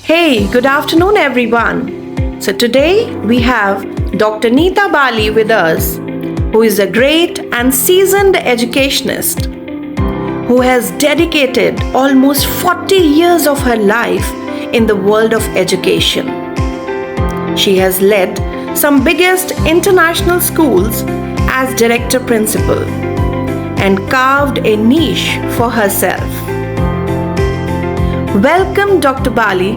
Hey, good afternoon, everyone. So, today we have Dr. Neeta Bali with us, who is a great and seasoned educationist who has dedicated almost 40 years of her life in the world of education. She has led some biggest international schools as director principal and carved a niche for herself. Welcome, Dr. Bali.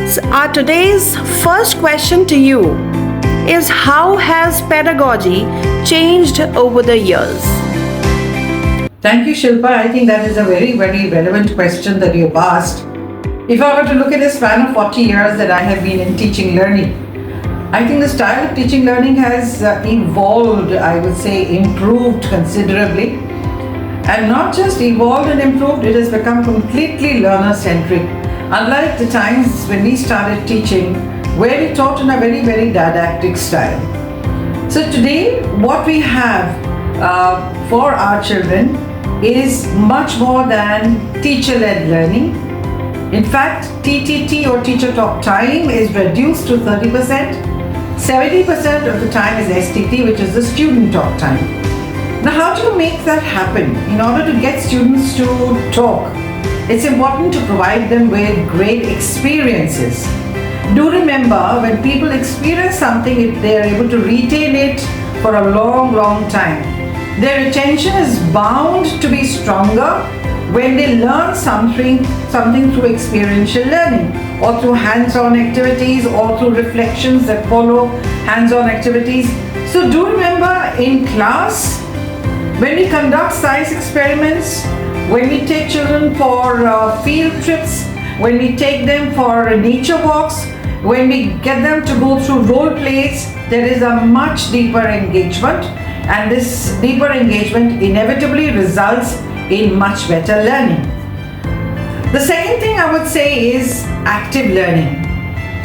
So our today's first question to you is, how has pedagogy changed over the years? Thank you, Shilpa. I think that is a very, very relevant question that you've asked. If I were to look at a span of 40 years that I have been in teaching learning, I think the style of teaching learning has evolved, I would say improved considerably. And not just evolved and improved, it has become completely learner-centric. Unlike the times when we started teaching, where we taught in a very, very didactic style. So today, what we have for our children is much more than teacher-led learning. In fact, TTT or teacher talk time is reduced to 30%. 70% of the time is STT, which is the student talk time. Now, how do you make that happen? In order to get students to talk, it's important to provide them with great experiences. Do remember, when people experience something, they are able to retain it for a long, long time. Their retention is bound to be stronger when they learn something through experiential learning, or through hands-on activities, or through reflections that follow hands-on activities. So do remember, in class, when we conduct science experiments, when we take children for field trips, when we take them for nature walks, when we get them to go through role plays, there is a much deeper engagement, and this deeper engagement inevitably results in much better learning. The second thing I would say is active learning.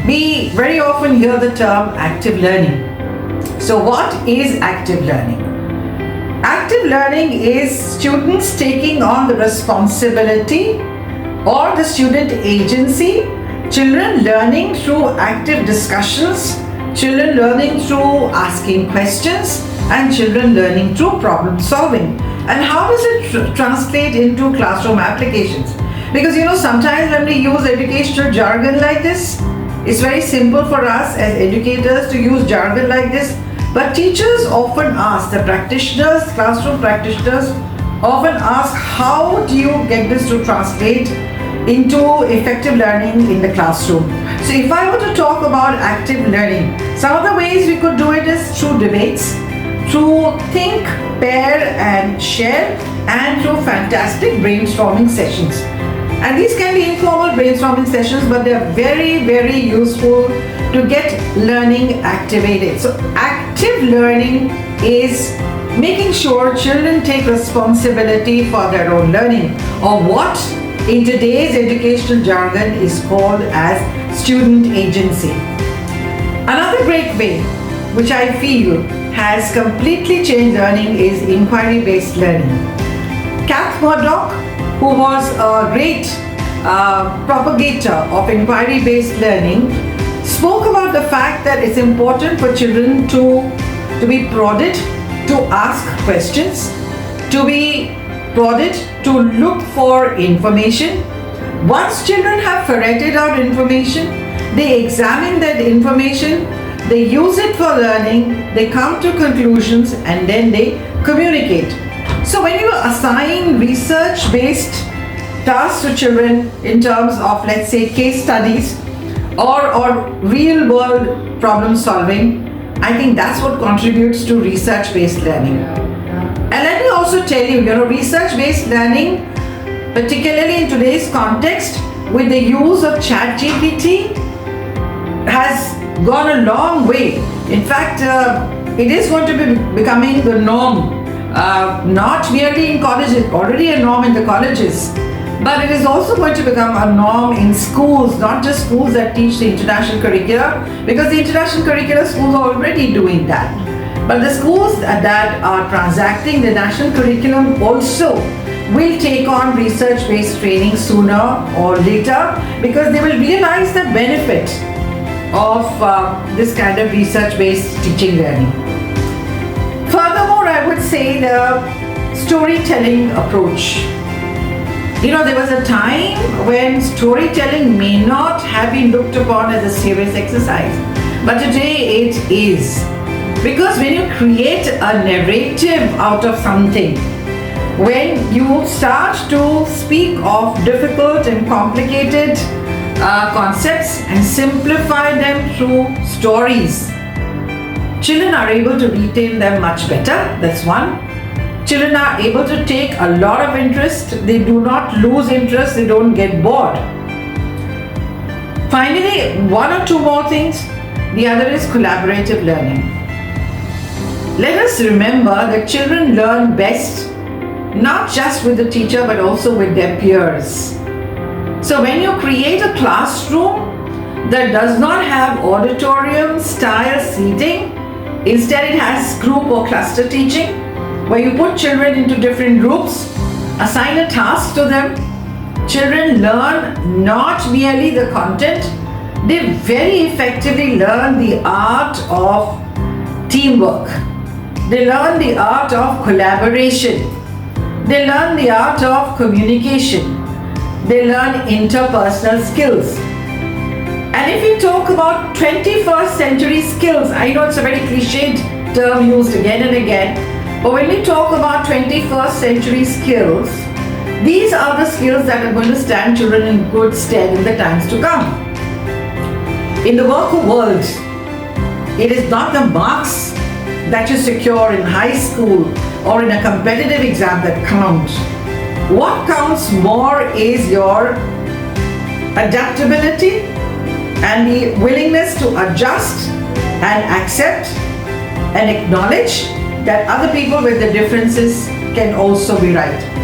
We very often hear the term active learning. So what is active learning? Active learning is students taking on the responsibility or the student agency, children learning through active discussions, children learning through asking questions, and children learning through problem solving. And how does it translate into classroom applications? Because sometimes when we use educational jargon like this, it's very simple for us as educators to use jargon like this. But teachers often ask, the practitioners, classroom practitioners often ask, how do you get this to translate into effective learning in the classroom? So if I were to talk about active learning, some of the ways we could do it is through debates, through think, pair and share, and through fantastic brainstorming sessions. And these can be informal brainstorming sessions, but they are very, very useful to get learning activated. So active learning is making sure children take responsibility for their own learning, or what in today's educational jargon is called as student agency. Another great way, which I feel has completely changed learning, is inquiry-based learning. Kath Murdoch, who was a great propagator of inquiry-based learning, spoke about the fact that it's important for children to be prodded to ask questions, to be prodded to look for information. Once children have ferreted out information, they examine that information, they use it for learning, they come to conclusions, and then they communicate. So when you assign research-based tasks to children in terms of, let's say, case studies or real-world problem solving, I think that's what contributes to research-based learning. And let me also tell you, research-based learning, particularly in today's context, with the use of ChatGPT, has gone a long way. In fact, it is going to be becoming the norm, not merely in colleges, already a norm in the colleges, but it is also going to become a norm in schools, not just schools that teach the international curricula, because the international curricula schools are already doing that. But the schools that are transacting the national curriculum also will take on research-based training sooner or later, because they will realize the benefit of this kind of research-based teaching learning. Furthermore, I would say the storytelling approach. There was a time when storytelling may not have been looked upon as a serious exercise, but today it is. Because when you create a narrative out of something, when you start to speak of difficult and complicated concepts and simplify them through stories, children are able to retain them much better. That's one. Children are able to take a lot of interest. They do not lose interest. They don't get bored. Finally, one or two more things. The other is collaborative learning. Let us remember that children learn best not just with the teacher but also with their peers. So when you create a classroom that does not have auditorium style seating, instead it has group or cluster teaching, where you put children into different groups, assign a task to them. Children learn not merely the content, they very effectively learn the art of teamwork. They learn the art of collaboration. They learn the art of communication. They learn interpersonal skills. And if we talk about 21st century skills, I know it's a very cliched term used again and again, but when we talk about 21st century skills, these are the skills that are going to stand children in good stead in the times to come. In the work world, it is not the marks that you secure in high school or in a competitive exam that count. What counts more is your adaptability and the willingness to adjust and accept and acknowledge that other people with their differences can also be right.